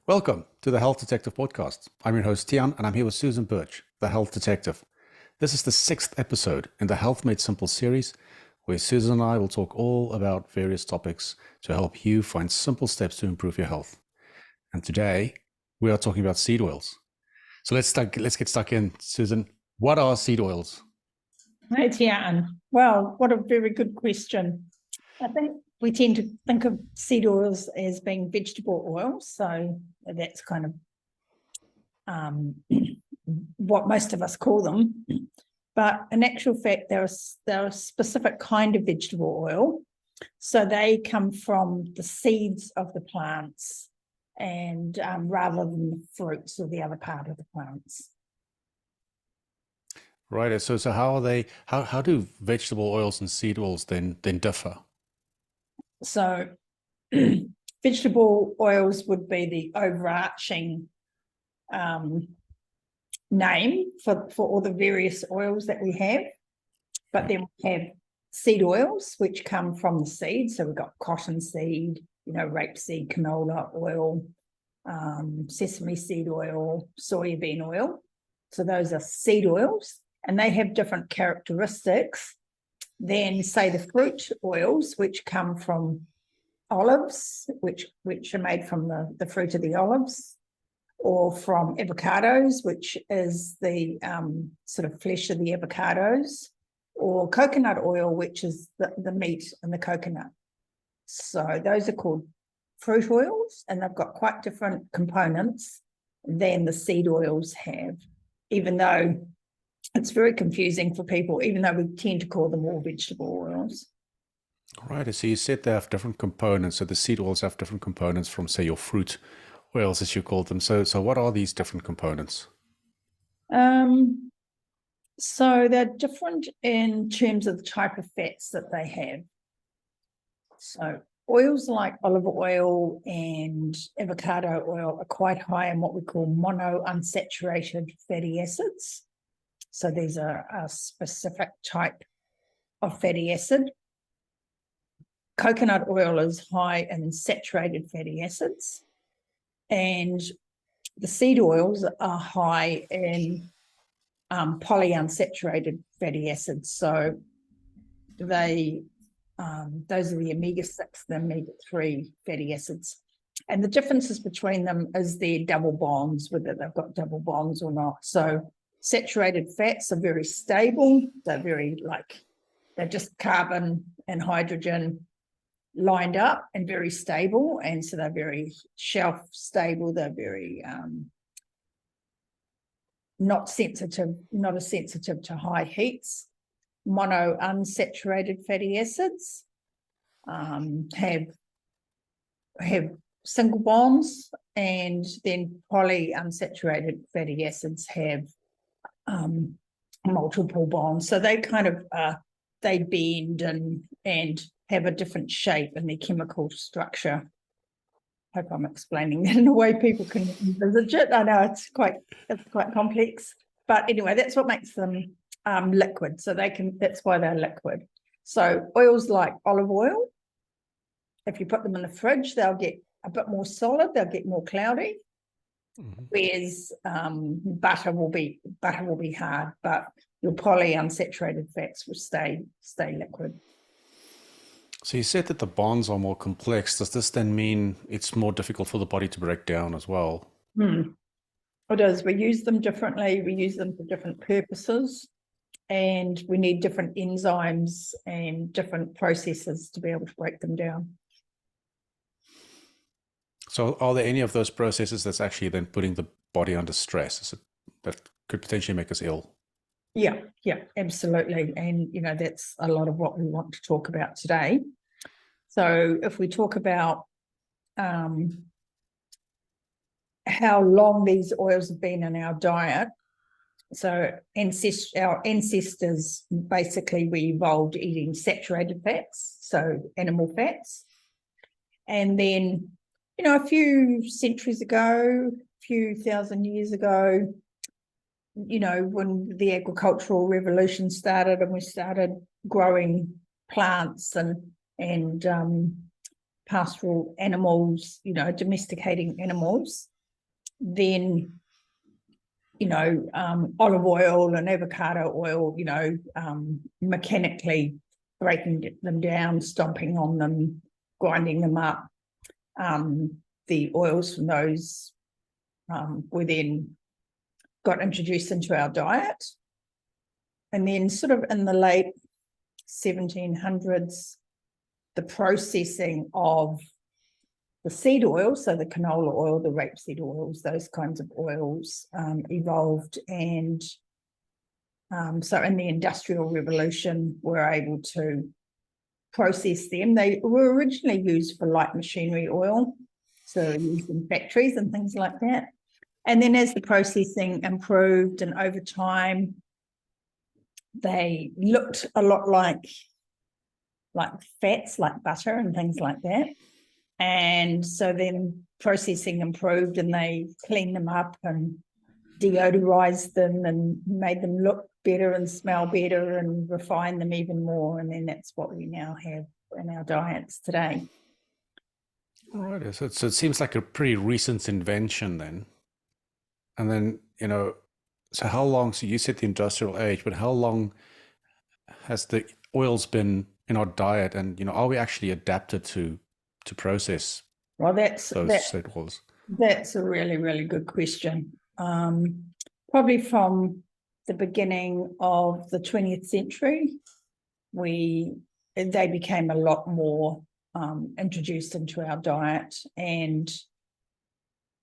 Welcome to the Health Detective Podcast. I'm your host, Tiaan, and I'm here with Susan Birch, the Health Detective. This is the 6th episode in the Health Made Simple series, where Susan and I will talk all about various topics to help you find simple steps to improve your health. And today, we are talking about seed oils. So let's get stuck in. Susan, what are seed oils? Hey, Tiaan. Well, what a very good question. I think we tend to think of seed oils as being vegetable oils, so that's kind of what most of us call them. But in actual fact, they're a specific kind of vegetable oil. So they come from the seeds of the plants and rather than the fruits or the other part of the plants. Right. So how are they? How do vegetable oils and seed oils then differ? So vegetable oils would be the overarching name for all the various oils that we have. But then we have seed oils, which come from the seeds. So we've got cottonseed, rapeseed, canola oil, sesame seed oil, soybean oil. So those are seed oils, and they have different characteristics than, say, the fruit oils, which come from olives, which are made from the fruit of the olives, or from avocados, which is the sort of flesh of the avocados, or coconut oil, which is the meat in the coconut. So those are called fruit oils, and they've got quite different components than the seed oils have, even though it's very confusing for people, even though we tend to call them all vegetable oils. Right. So you said they have different components. So the seed oils have different components from, say, your fruit oils, as you call them. So what are these different components? So they're different in terms of the type of fats that they have. So oils like olive oil and avocado oil are quite high in what we call monounsaturated fatty acids. So these are a specific type of fatty acid. Coconut oil is high in saturated fatty acids, and the seed oils are high in polyunsaturated fatty acids. So those are the omega-6, the omega-3 fatty acids. And the differences between them is their double bonds, whether they've got double bonds or not. So saturated fats are very stable. They're just carbon and hydrogen lined up and very stable. And so they're very shelf stable. They're very not as sensitive to high heats. Monounsaturated fatty acids have single bonds, and then polyunsaturated fatty acids have multiple bonds. So they kind of they bend and have a different shape in their chemical structure. I hope I'm explaining that in a way people can envisage it. I know it's quite complex, but anyway, that's what makes them liquid. So that's why they're liquid. So oils like olive oil, if you put them in the fridge, they'll get a bit more solid. They'll get more cloudy. Mm-hmm. Whereas butter will be hard, but your polyunsaturated fats will stay liquid. So you said that the bonds are more complex. Does this then mean it's more difficult for the body to break down as well? It is. We use them differently. We use them for different purposes, and we need different enzymes and different processes to be able to break them down. So are there any of those processes that's actually then putting the body under stress? That could potentially make us ill? Yeah, absolutely. And, that's a lot of what we want to talk about today. So if we talk about how long these oils have been in our diet, so our ancestors, basically, we evolved eating saturated fats, so animal fats. And then, a few centuries ago, a few thousand years ago, when the agricultural revolution started and we started growing plants and pastoral animals, domesticating animals, then, olive oil and avocado oil, mechanically breaking them down, stomping on them, grinding them up. The oils from those were then got introduced into our diet. And then sort of in the late 1700s, the processing of the seed oil, so the canola oil, the rapeseed oils, those kinds of oils evolved. And so in the Industrial Revolution, we're able to process them. They were originally used for light machinery oil, so used in factories and things like that. And then as the processing improved and over time, they looked a lot like fats, like butter and things like that. And so then processing improved and they cleaned them up and deodorized them and made them look better and smell better and refined them even more. And then that's what we now have in our diets today. All right. So it seems like a pretty recent invention then. And then, so how long, so you said the industrial age, but how long has the oils been in our diet? And, are we actually adapted to process those seed oils? That's a really, really good question. Probably from the beginning of the 20th century, they became a lot more introduced into our diet, and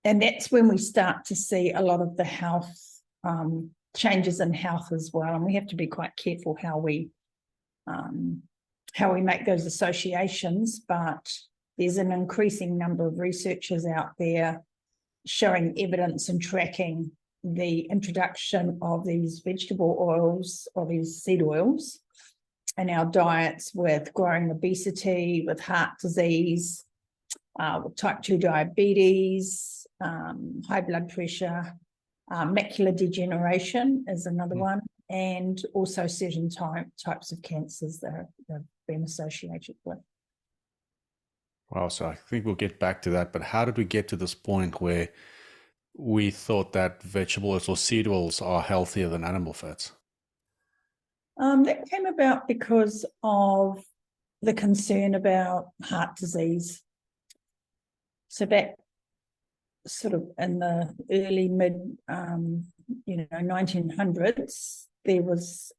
that's when we start to see a lot of the health changes in health as well. And we have to be quite careful how we make those associations, but there's an increasing number of researchers out there showing evidence and tracking the introduction of these vegetable oils or these seed oils in our diets, with growing obesity, with heart disease, with type 2 diabetes, high blood pressure, macular degeneration is another one, and also certain types of cancers that have been associated with. Wow, so I think we'll get back to that, but how did we get to this point where we thought that vegetable oils or seed oils are healthier than animal fats? That came about because of the concern about heart disease. So back sort of in the early mid 1900s, there was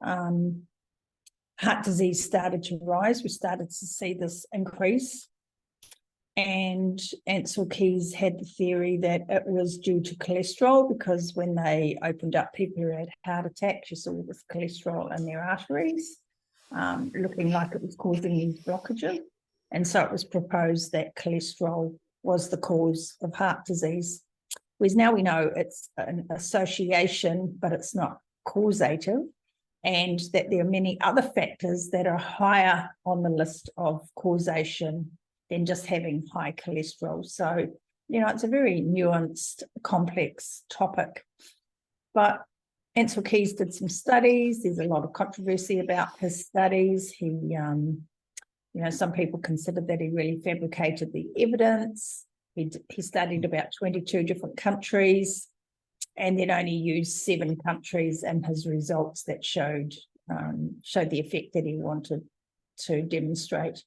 heart disease started to rise. We started to see this increase. And Ansel Keys had the theory that it was due to cholesterol, because when they opened up people who had heart attacks, you saw this cholesterol in their arteries, looking like it was causing these blockages. And so it was proposed that cholesterol was the cause of heart disease. Whereas now we know it's an association, but it's not causative, and that there are many other factors that are higher on the list of causation than just having high cholesterol. So, it's a very nuanced, complex topic. But Ansel Keys did some studies. There's a lot of controversy about his studies. He, some people considered that he really fabricated the evidence. He studied about 22 different countries and then only used 7 countries in his results that showed the effect that he wanted to demonstrate.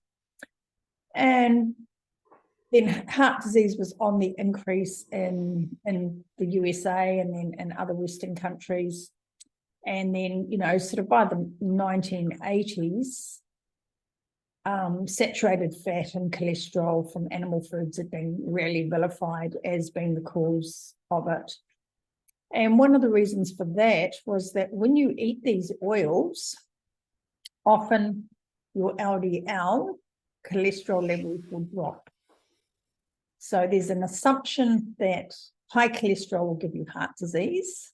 And then heart disease was on the increase in the USA and then in other Western countries. And then, sort of by the 1980s, saturated fat and cholesterol from animal foods had been really vilified as being the cause of it. And one of the reasons for that was that when you eat these oils, often your LDL cholesterol levels will drop. So there's an assumption that high cholesterol will give you heart disease.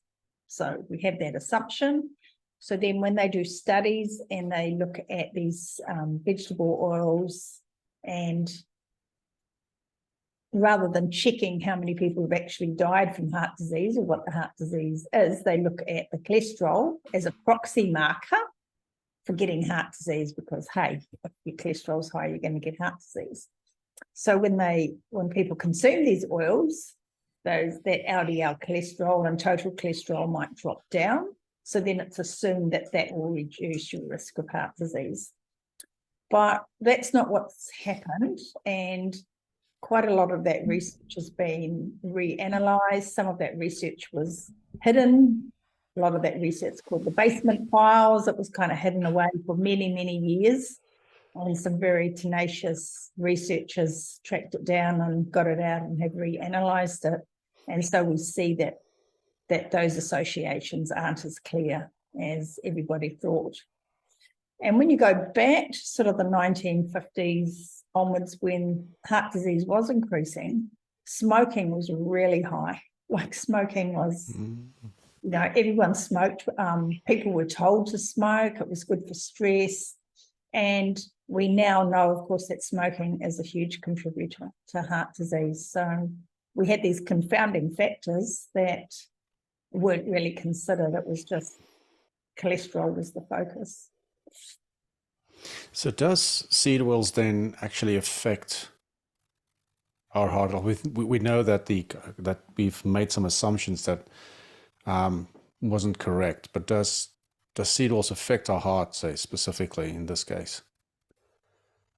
So we have that assumption. So then when they do studies and they look at these vegetable oils, and rather than checking how many people have actually died from heart disease or what the heart disease is, they look at the cholesterol as a proxy marker for getting heart disease, because, hey, if your cholesterol's high, you're going to get heart disease. So when people consume these oils, that LDL cholesterol and total cholesterol might drop down. So then it's assumed that that will reduce your risk of heart disease. But that's not what's happened. And quite a lot of that research has been reanalyzed. Some of that research was hidden. A lot of that research called the basement files. It was kind of hidden away for many, many years. And some very tenacious researchers tracked it down and got it out and have reanalyzed it. And so we see that those associations aren't as clear as everybody thought. And when you go back to sort of the 1950s onwards, when heart disease was increasing, smoking was really high. Like smoking was, everyone smoked. People were told to smoke. It was good for stress. And we now know, of course, that smoking is a huge contributor to heart disease. So we had these confounding factors that weren't really considered. It was just cholesterol was the focus. So does seed oils then actually affect our heart health? We know that that we've made some assumptions that wasn't correct, but does seed oils affect our heart, say, specifically in this case?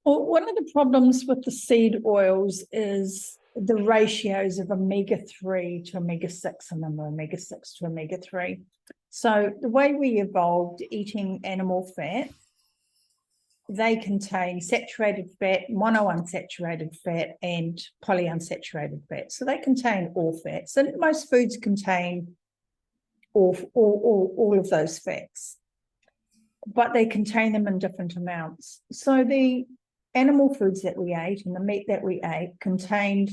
Well, one of the problems with the seed oils is the ratios of omega-3 to omega-6 and then omega-6 to omega-3. So the way we evolved eating animal fat, they contain saturated fat, monounsaturated fat, and polyunsaturated fat. So they contain all fats. And most foods contain all of those fats, but they contain them in different amounts. So the animal foods that we ate and the meat that we ate contained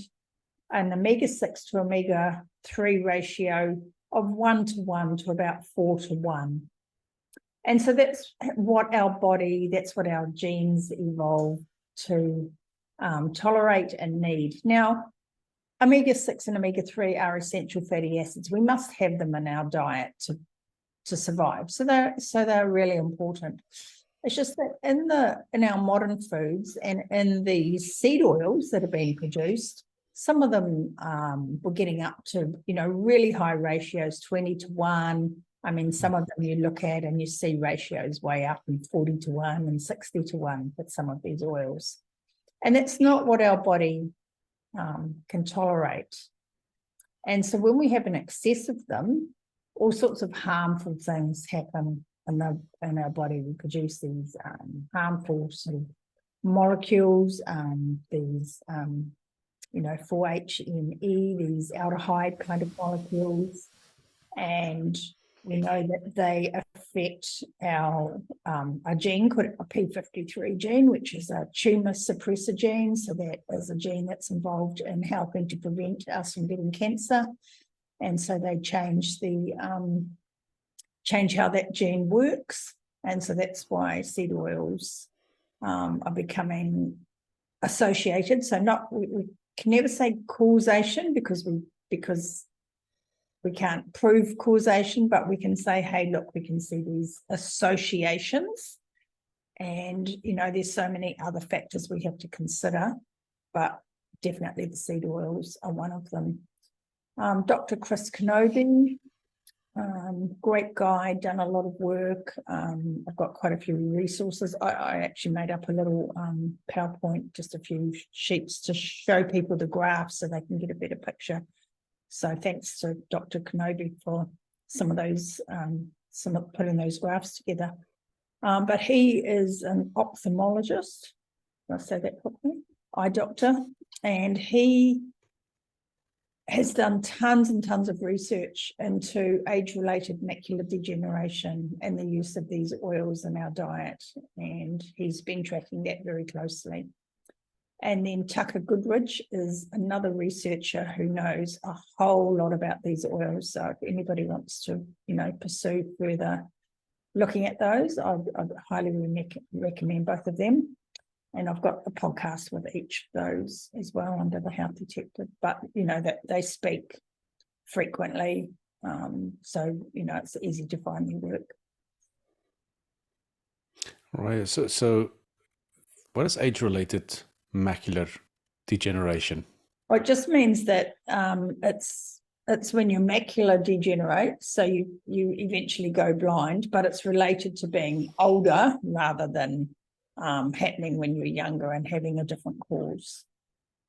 an omega-6 to omega-3 ratio of 1:1 to about 4:1. And so that's what our body, that's what our genes evolved to tolerate and need. Now, omega-6 and omega-3 are essential fatty acids. We must have them in our diet to survive. So they're really important. It's just that in our modern foods and in the seed oils that are being produced, some of them were getting up to, really high ratios, 20:1. I mean, some of them you look at and you see ratios way up in 40:1 and 60:1 with some of these oils. And that's not what our body can tolerate. And so when we have an excess of them, all sorts of harmful things happen in our body. We produce these harmful sort of molecules, these 4-HME, these aldehyde kind of molecules, and we know that they affect our a gene called a P53 gene, which is a tumour suppressor gene. So that is a gene that's involved in helping to prevent us from getting cancer. And so they change how that gene works. And so that's why seed oils are becoming associated. So we can never say causation because we can't prove causation, but we can say, hey, look, we can see these associations. And, there's so many other factors we have to consider, but definitely the seed oils are one of them. Dr. Chris Kenobi, great guy, done a lot of work. I've got quite a few resources. I actually made up a little PowerPoint, just a few sheets to show people the graphs so they can get a better picture. So thanks to Dr. Kenobi for some of those, putting those graphs together. But he is an ophthalmologist. Did I say that properly? Eye doctor. And he has done tons and tons of research into age-related macular degeneration and the use of these oils in our diet. And he's been tracking that very closely. And then Tucker Goodridge is another researcher who knows a whole lot about these oils. So if anybody wants to, pursue further looking at those, I'd highly recommend both of them. And I've got a podcast with each of those as well under the Health Detective. But, that they speak frequently. So, it's easy to find their work. Right. So what is age-related macular degeneration? Well, it just means that it's when your macula degenerates, so you eventually go blind, but it's related to being older rather than happening when you're younger and having a different cause.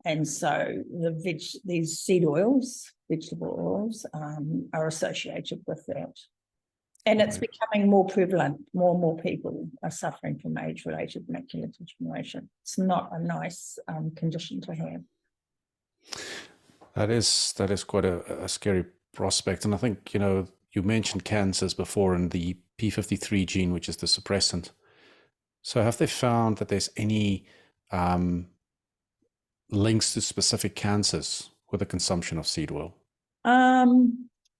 And so these seed oils, vegetable oils, are associated with that. And it's becoming more prevalent. More and more people are suffering from age-related macular degeneration. It's not a nice condition to have. That is quite a scary prospect. And I think, you mentioned cancers before and the P53 gene, which is the suppressant. So have they found that there's any links to specific cancers with the consumption of seed oil?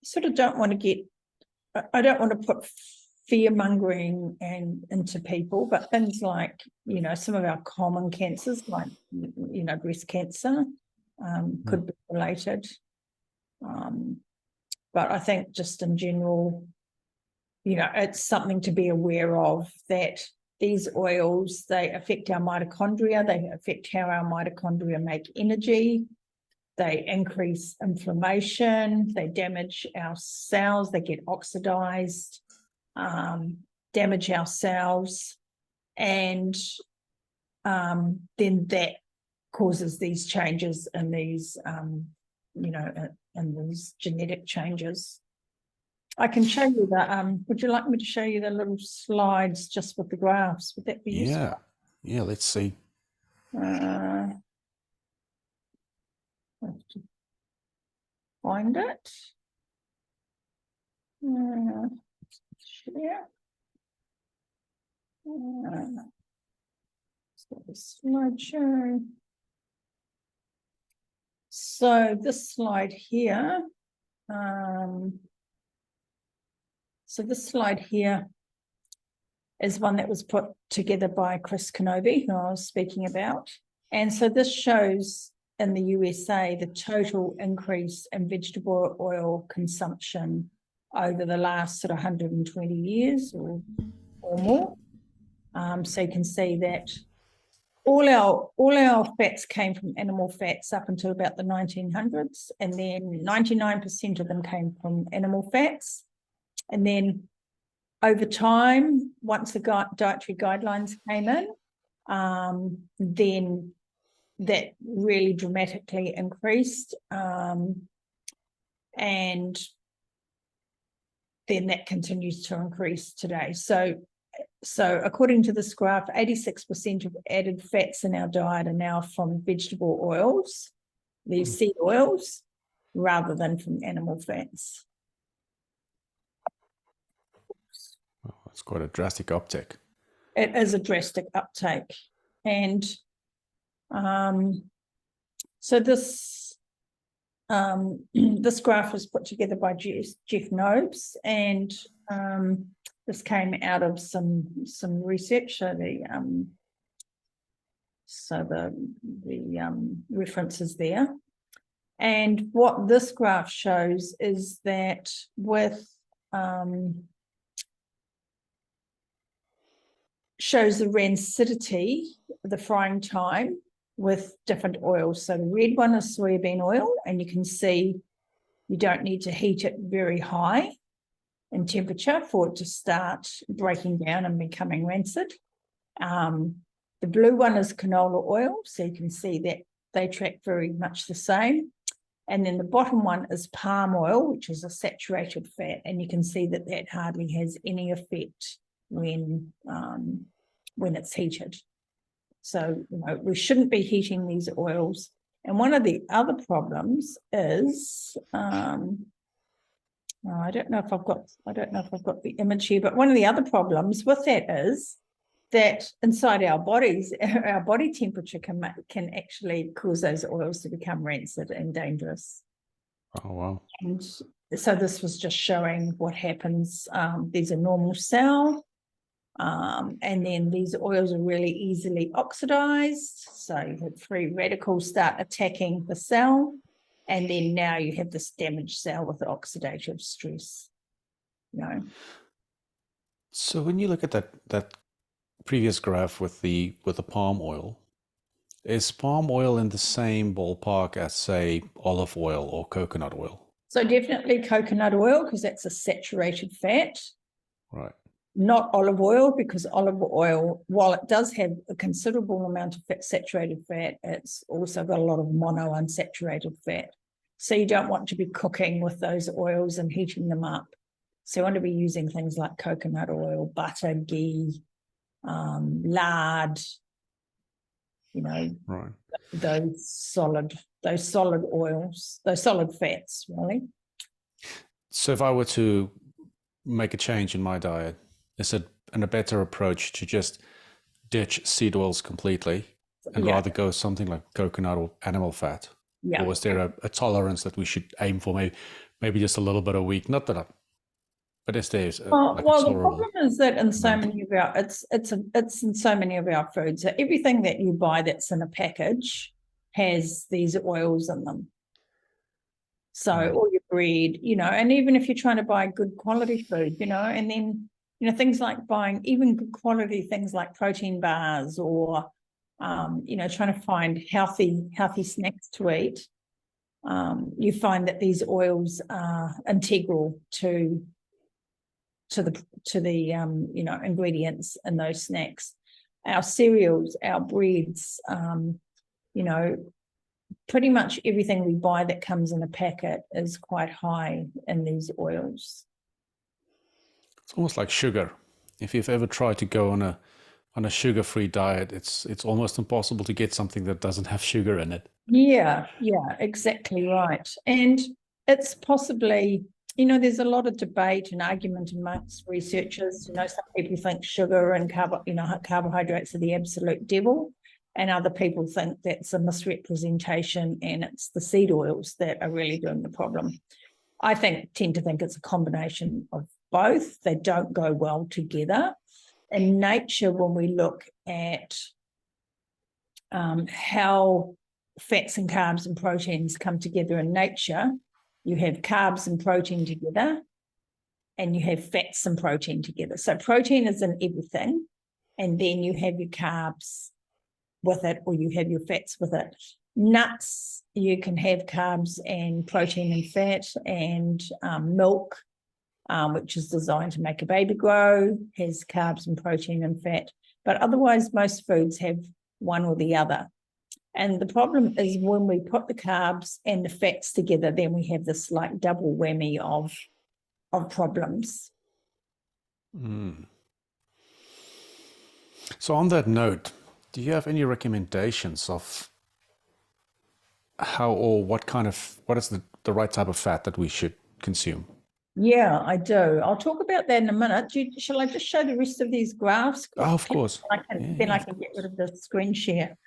Sort of don't want to I don't want to put fear-mongering into people, but things like, some of our common cancers, like, breast cancer, could be related. But I think just in general, it's something to be aware of, that these oils, they affect our mitochondria, they affect how our mitochondria make energy, they increase inflammation, they damage our cells, they get oxidized, damage our cells, and then that causes these changes in these, in these genetic changes. I can show you would you like me to show you the little slides just with the graphs? Would that be useful? Yeah, let's see. I have to find it. Share. So the slideshow. So this slide here. So this slide here is one that was put together by Chris Kenobi, who I was speaking about. And so this shows in the USA the total increase in vegetable oil consumption over the last sort of 120 years or more. So you can see that all our fats came from animal fats up until about the 1900s, and then 99% of them came from animal fats. And then over time, once the dietary guidelines came in, then that really dramatically increased. And then that continues to increase today. So according to this graph, 86% of added fats in our diet are now from vegetable oils, these seed oils, rather than from animal fats. Oh, that's quite a drastic uptick. It is a drastic uptake. And so this this graph was put together by Jeff Nobes, and this came out of some research. So the references there. And what this graph shows is that with shows the rancidity, the frying time with different oils. So the red one is soybean oil, and you can see you don't need to heat it very high in temperature for it to start breaking down and becoming rancid. The blue one is canola oil, so you can see that they track very much the same. And then the bottom one is palm oil, which is a saturated fat, and you can see that that hardly has any effect when it's heated. So, we shouldn't be heating these oils. And one of the other problems is, I don't know if I've got the image here, but one of the other problems with that is that inside our bodies, our body temperature can actually cause those oils to become rancid and dangerous. Oh, wow. And so this was just showing what happens. There's a normal cell, and then these oils are really easily oxidized. So you have free radicals start attacking the cell, and then now you have this damaged cell with oxidative stress. So when you look at that previous graph with the palm oil, Is palm oil in the same ballpark as, say, olive oil or coconut oil? So definitely coconut oil, because that's a saturated fat. Right. Not olive oil, because olive oil, while it does have a considerable amount of saturated fat, it's also got a lot of monounsaturated fat. So you don't want to be cooking with those oils and heating them up. So you want to be using things like coconut oil, butter, ghee, lard, Right. those solid oils, those solid fats, really. So if I were to make a change in my diet, is it a better approach to just ditch seed oils completely and Yeah. rather go something like coconut or animal fat? Yeah. Or is there a tolerance that we should aim for? Maybe just a little bit a week. Not that, but is there like a Well, the tolerable problem is that in so amount? many of our it's in so many of our foods. So everything that you buy that's in a package has these oils in them. So all your bread, and even if you're trying to buy good quality food, and then things like buying even good quality things like protein bars or trying to find healthy snacks to eat, you find that these oils are integral to the ingredients in those snacks. Our cereals, our breads, pretty much everything we buy that comes in a packet is quite high in these oils. It's almost like sugar. If you've ever tried to go on a sugar-free diet, it's almost impossible to get something that doesn't have sugar in it. Yeah, exactly right. And it's possibly, there's a lot of debate and argument amongst researchers. Some people think sugar and carbohydrates are the absolute devil, and other people think that's a misrepresentation and it's the seed oils that are really doing the problem. I tend to think it's a combination of both. They don't go well together. In nature, when we look at how fats and carbs and proteins come together in nature, you have carbs and protein together, and you have fats and protein together. So protein is in everything, and then you have your carbs with it, or you have your fats with it. Nuts, you can have carbs and protein and fat, and milk, which is designed to make a baby grow, has carbs and protein and fat. But otherwise, most foods have one or the other. And the problem is when we put the carbs and the fats together, then we have this like double whammy of problems. So on that note, do you have any recommendations of how or what is the right type of fat that we should consume? Yeah, I do. I'll talk about that in a minute. Shall I just show the rest of these graphs? Oh, of course. I can get rid of the screen share.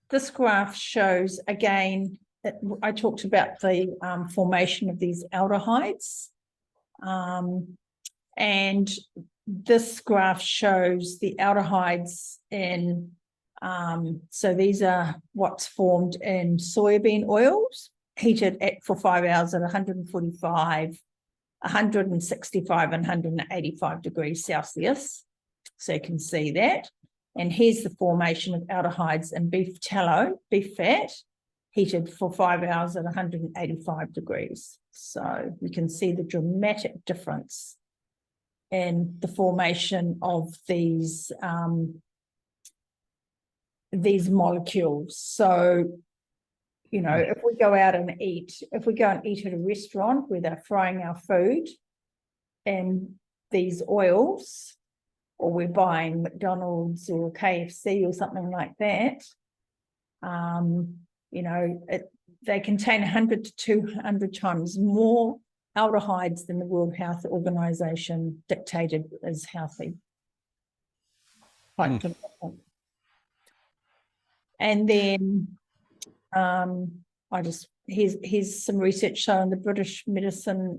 This graph shows, again, that I talked about the formation of these aldehydes. And this graph shows the aldehydes in, so these are what's formed in soybean oils, heated for 5 hours at 145, 165 and 185 degrees Celsius. So you can see that. And here's the formation of aldehydes in beef tallow, beef fat, heated for 5 hours at 185 degrees. So you can see the dramatic difference in the formation of these molecules. So, if we go out and eat, at a restaurant where they're frying our food in these oils, or we're buying McDonald's or KFC or something like that, they contain 100 to 200 times more aldehydes than the World Health Organization dictated as healthy. Quite dramatic. And then here's some research shown in the British Medicine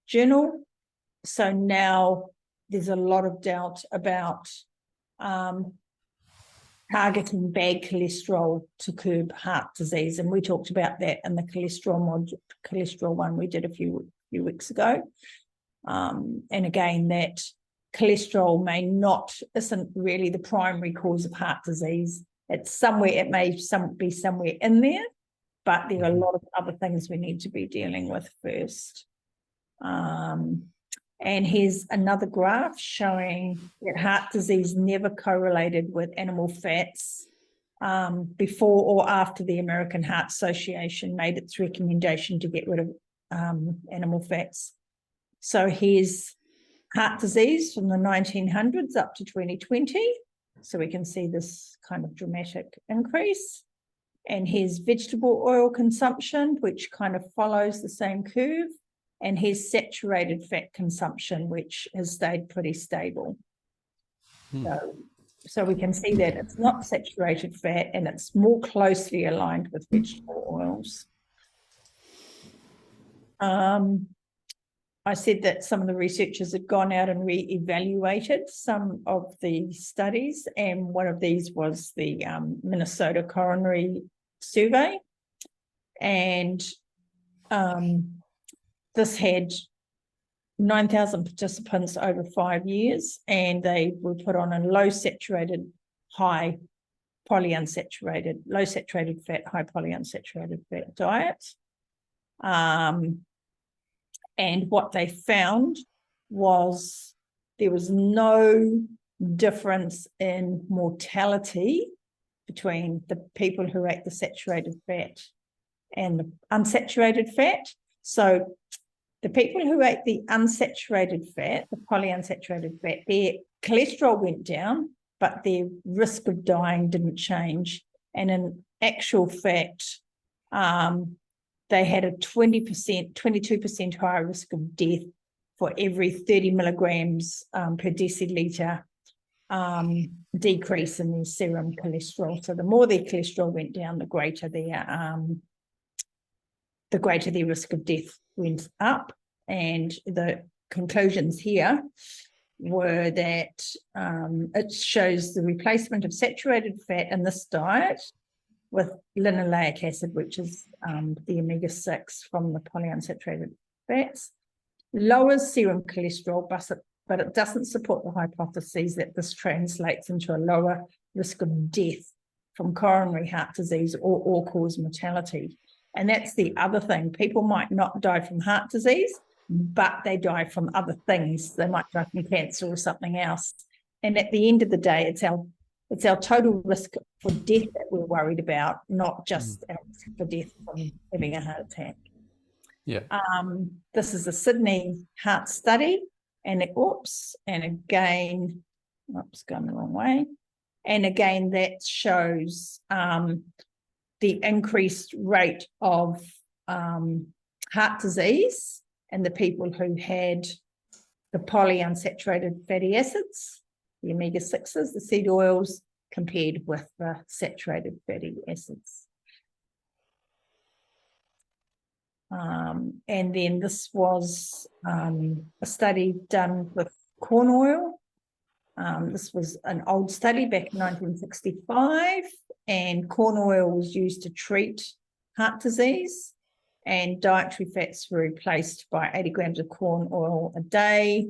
Journal. So now there's a lot of doubt about targeting bad cholesterol to curb heart disease, and we talked about that in the cholesterol one we did a few weeks ago. And again, that cholesterol isn't really the primary cause of heart disease. It's somewhere, it may be somewhere in there, but there are a lot of other things we need to be dealing with first. And here's another graph showing that heart disease never correlated with animal fats before or after the American Heart Association made its recommendation to get rid of animal fats. So here's heart disease from the 1900s up to 2020. So we can see this kind of dramatic increase. And here's vegetable oil consumption, which kind of follows the same curve. And here's saturated fat consumption, which has stayed pretty stable. So we can see that it's not saturated fat and it's more closely aligned with vegetable oils. I said that some of the researchers had gone out and re-evaluated some of the studies, and one of these was the Minnesota Coronary Survey. And this had 9,000 participants over 5 years, and they were put on a low saturated, high polyunsaturated, low saturated fat, high polyunsaturated fat diet. And what they found was there was no difference in mortality between the people who ate the saturated fat and the unsaturated fat. So the people who ate the unsaturated fat, the polyunsaturated fat, their cholesterol went down, but their risk of dying didn't change. And in actual fact, they had a 22% higher risk of death for every 30 milligrams per deciliter decrease in their serum cholesterol. So the more their cholesterol went down, the greater their risk of death went up. And the conclusions here were that it shows the replacement of saturated fat in this diet with linoleic acid, which is the omega-6 from the polyunsaturated fats, lowers serum cholesterol, but it doesn't support the hypothesis that this translates into a lower risk of death from coronary heart disease or all-cause mortality. And that's the other thing. People might not die from heart disease, but they die from other things. They might die from cancer or something else. And at the end of the day, it's our total risk for death that we're worried about, not just our risk for death from having a heart attack. Yeah. This is a Sydney heart study, and again, going the wrong way. And again, that shows the increased rate of heart disease in the people who had the polyunsaturated fatty acids, the omega-6s, the seed oils, compared with the saturated fatty acids. And then this was a study done with corn oil. This was an old study back in 1965, and corn oil was used to treat heart disease, and dietary fats were replaced by 80 grams of corn oil a day.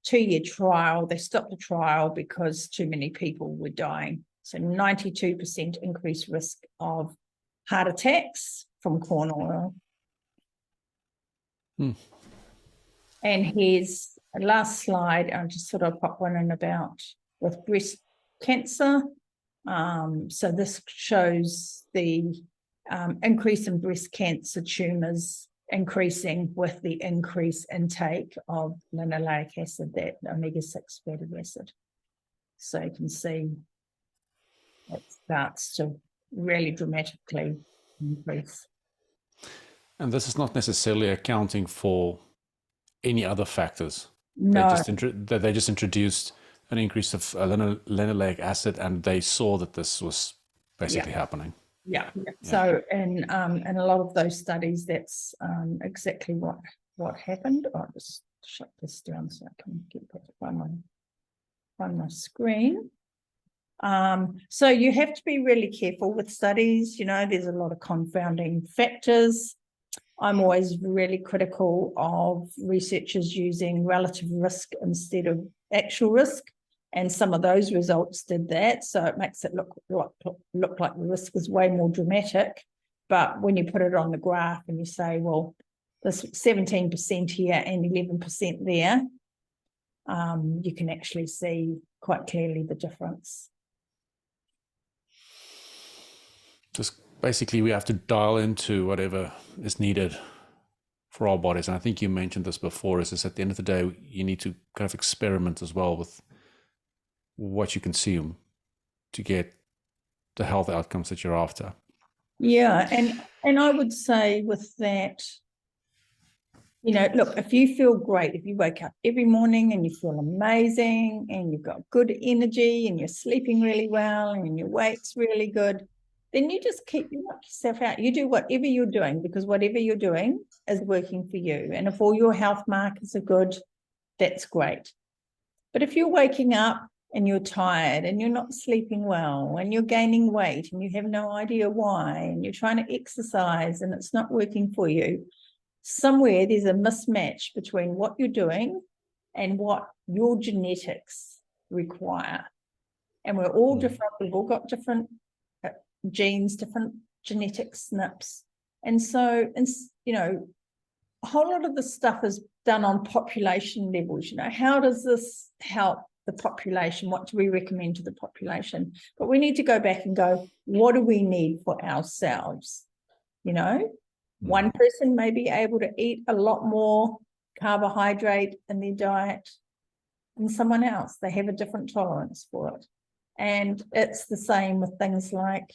2-year trial. They stopped the trial because too many people were dying. So 92% increased risk of heart attacks from corn oil. And here's a last slide. I just thought I'd pop one in about with breast cancer. So this shows the increase in breast cancer tumours increasing with the increased intake of linoleic acid, that omega-6 fatty acid. So you can see it starts to really dramatically increase. And this is not necessarily accounting for any other factors. No. They just introduced an increase of linoleic acid, and they saw that this was basically happening. Yeah. So in a lot of those studies, that's exactly what happened. I'll just shut this down so I can get back on my screen. So you have to be really careful with studies. You know, there's a lot of confounding factors. I'm always really critical of researchers using relative risk instead of actual risk. And some of those results did that. So it makes it look like the risk was way more dramatic. But when you put it on the graph and you say, well, there's 17% here and 11% there, you can actually see quite clearly the difference. Just basically we have to dial into whatever is needed for our bodies. And I think you mentioned this before, is at the end of the day, you need to kind of experiment as well with what you consume to get the health outcomes that you're after. Yeah, and I would say with that, look, if you feel great, if you wake up every morning and you feel amazing and you've got good energy and you're sleeping really well and your weight's really good, then you just knock yourself out. You do whatever you're doing, because whatever you're doing is working for you. And if all your health markers are good, that's great. But if you're waking up and you're tired and you're not sleeping well and you're gaining weight and you have no idea why, and you're trying to exercise and it's not working for you, somewhere there's a mismatch between what you're doing and what your genetics require. And we're all different. We've all got different genes, different genetic SNPs. And so, a whole lot of the stuff is done on population levels. How does this help the population? What do we recommend to the population? But we need to go back and go, what do we need for ourselves? One person may be able to eat a lot more carbohydrate in their diet than someone else. They have a different tolerance for it. And it's the same with things like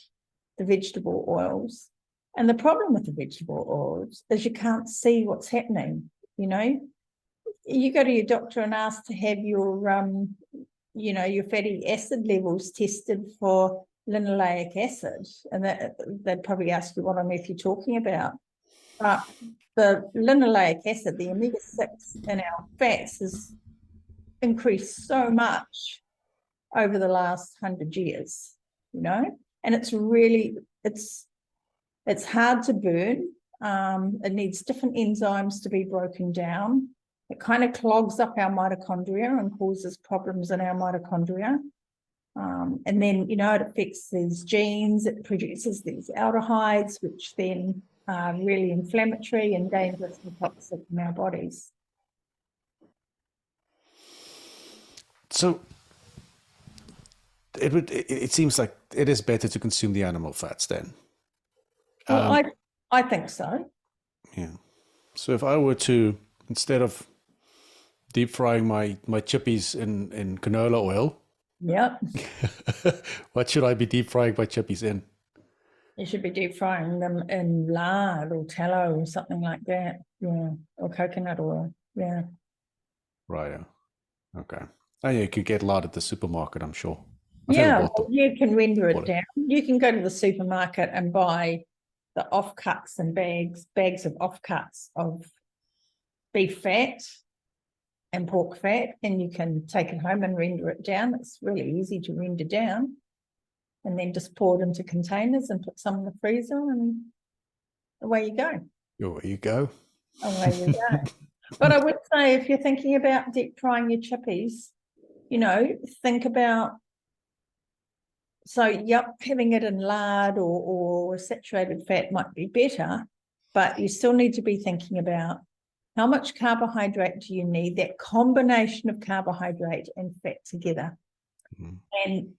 the vegetable oils. And the problem with the vegetable oils is you can't see what's happening. You go to your doctor and ask to have your fatty acid levels tested for linoleic acid, and they'd probably ask you what on earth you're talking about. But the linoleic acid, the omega-6 in our fats, has increased so much over the last 100 years, and it's really, it's hard to burn. It needs different enzymes to be broken down. It kind of clogs up our mitochondria and causes problems in our mitochondria. And then, it affects these genes. It produces these aldehydes, which then are really inflammatory and dangerous and toxic in our bodies. So it seems like it is better to consume the animal fats then. Well, I think so. Yeah. So if I were to, instead of deep frying my chippies in canola oil, Yep. what should I be deep frying my chippies in? You should be deep frying them in lard or tallow or something like that. Yeah. Or coconut oil. Yeah. Right. Okay. Oh, yeah, you could get lard at the supermarket, I'm sure. You can render it down. You can go to the supermarket and buy the offcuts and bags of offcuts of beef fat and pork fat, and you can take it home and render it down. It's really easy to render down, and then just pour it into containers and put some in the freezer, and away you go. Away you go. Away you go. But I would say, if you're thinking about deep frying your chippies, think about, having it in lard or saturated fat might be better, but you still need to be thinking about how much carbohydrate do you need, that combination of carbohydrate and fat together. And,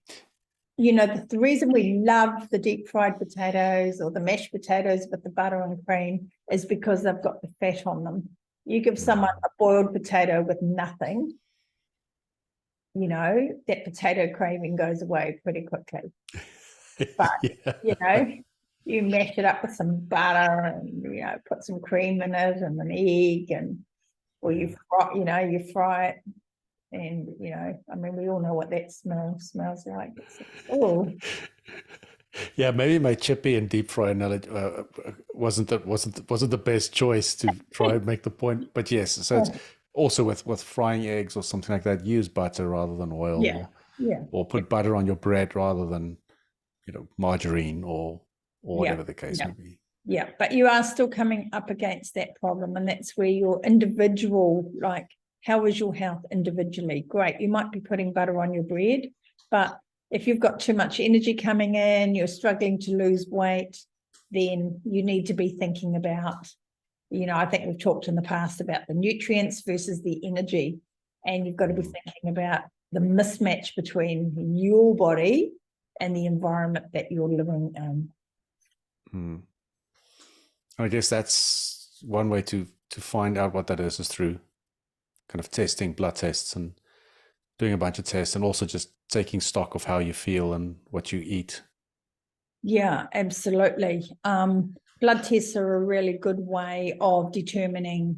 the reason we love the deep fried potatoes or the mashed potatoes with the butter and cream is because they've got the fat on them. You give someone a boiled potato with nothing, that potato craving goes away pretty quickly. But, you mash it up with some butter and, put some cream in it and an egg, or you fry it. And, we all know what that smells like. Yeah, maybe my chippy and deep fry analogy wasn't the best choice to try and make the point. But yes, so it's also with frying eggs or something like that, use butter rather than oil. Or put butter on your bread rather than, margarine or whatever the case may be. Yeah, but you are still coming up against that problem, and that's where your individual how is your health individually? Great, you might be putting butter on your bread, but if you've got too much energy coming in, you're struggling to lose weight, then you need to be thinking about, I think we've talked in the past about the nutrients versus the energy, and you've got to be thinking about the mismatch between your body and the environment that you're living in. I guess that's one way to find out what that is through kind of testing blood tests and doing a bunch of tests, and also just taking stock of how you feel and what you eat. Yeah, absolutely. Blood tests are a really good way of determining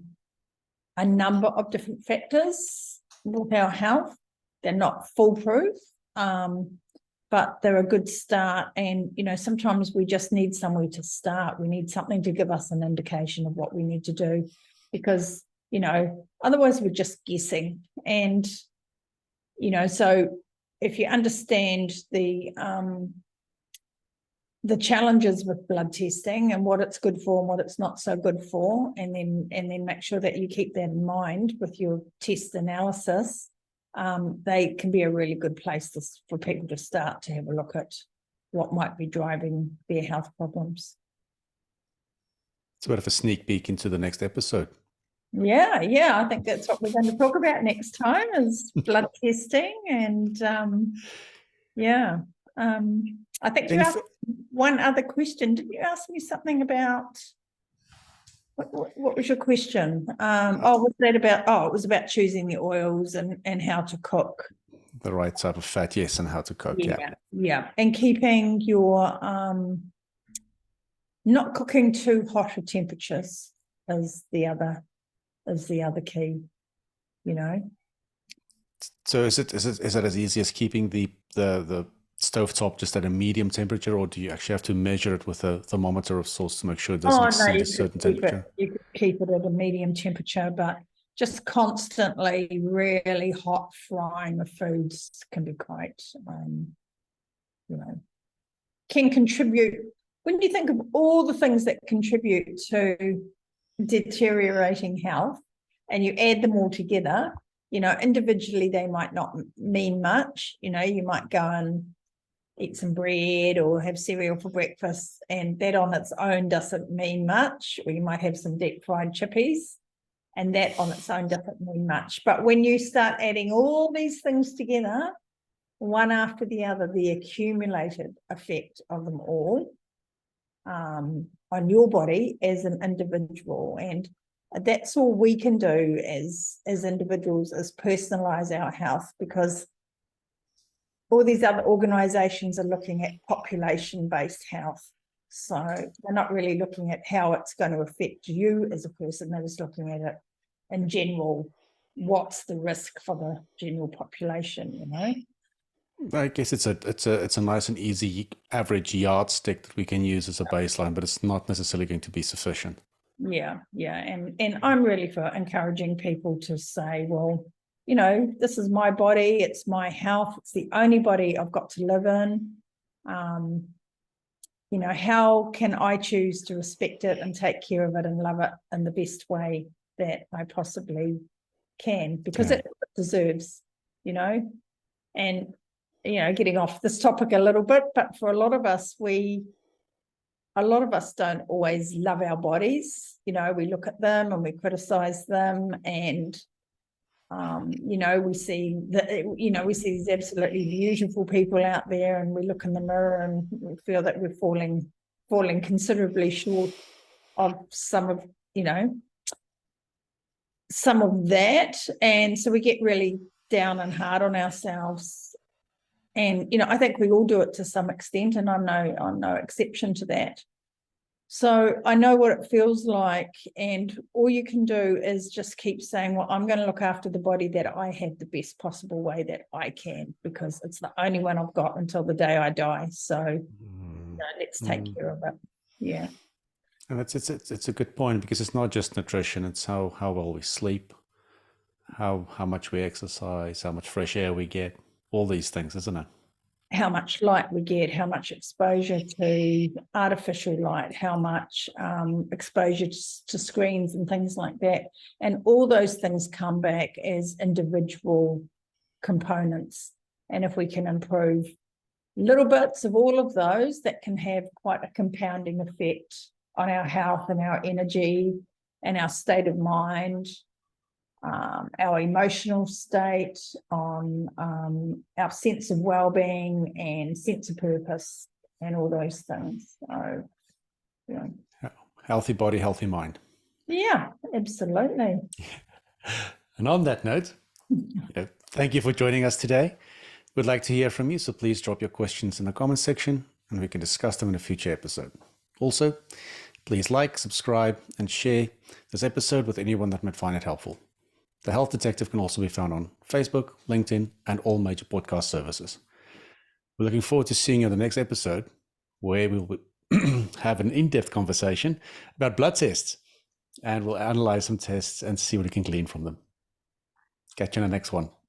a number of different factors with our health. They're not foolproof, but they're a good start. And, sometimes we just need somewhere to start. We need something to give us an indication of what we need to do, because, otherwise we're just guessing. And, so if you understand the challenges with blood testing and what it's good for and what it's not so good for, and then make sure that you keep that in mind with your test analysis, they can be a really good place for people to start to have a look at what might be driving their health problems. It's a bit of a sneak peek into the next episode. Yeah, I think that's what we're going to talk about next time is blood testing. And I think you asked one other question. Didn't you ask me something about what was your question? Was that about? It was about choosing the oils and how to cook. The right type of fat, yes, and how to cook. Yeah, and keeping your not cooking too hot of temperatures is the other key. So is it as easy as keeping the stovetop just at a medium temperature, or do you actually have to measure it with a thermometer of sorts to make sure it doesn't exceed a certain temperature? You could keep it at a medium temperature, but just constantly really hot frying of foods can be quite, can contribute. When you think of all the things that contribute to deteriorating health and you add them all together, individually they might not mean much. You might go and eat some bread or have cereal for breakfast, and that on its own doesn't mean much. Or you might have some deep fried chippies, and that on its own doesn't mean much. But when you start adding all these things together, one after the other, the accumulated effect of them all on your body as an individual, and that's all we can do as individuals, is personalize our health, because all these other organizations are looking at population-based health. So they're not really looking at how it's going to affect you as a person. They're just looking at it in general. What's the risk for the general population, I guess it's a nice and easy average yardstick that we can use as a baseline, but it's not necessarily going to be sufficient. Yeah. And I'm really for encouraging people to say, well, this is my body, it's my health, it's the only body I've got to live in. How can I choose to respect it and take care of it and love it in the best way that I possibly can, because it deserves, and, getting off this topic a little bit, but for a lot of us don't always love our bodies. We look at them and we criticize them, and we see these absolutely beautiful people out there, and we look in the mirror and we feel that we're falling considerably short of some of that, and so we get really down and hard on ourselves. And I think we all do it to some extent, and I'm no exception to that. So I know what it feels like, and all you can do is just keep saying, well, I'm going to look after the body that I have the best possible way that I can, because it's the only one I've got until the day I die. So let's take care of it. Yeah. And it's a good point, because it's not just nutrition, it's how well we sleep, how much we exercise, how much fresh air we get, all these things, isn't it? how much light we get, how much exposure to artificial light, how much exposure to screens and things like that. And all those things come back as individual components. And if we can improve little bits of all of those, that can have quite a compounding effect on our health and our energy and our state of mind, our emotional state, on our sense of well-being and sense of purpose and all those things. So, yeah. Healthy body, healthy mind. Yeah, absolutely. And on that note, thank you for joining us today. We'd like to hear from you, so please drop your questions in the comments section and we can discuss them in a future episode. Also, please like, subscribe, and share this episode with anyone that might find it helpful. The Health Detective can also be found on Facebook, LinkedIn, and all major podcast services. We're looking forward to seeing you in the next episode, where we'll have an in-depth conversation about blood tests, and we'll analyze some tests and see what we can glean from them. Catch you in the next one.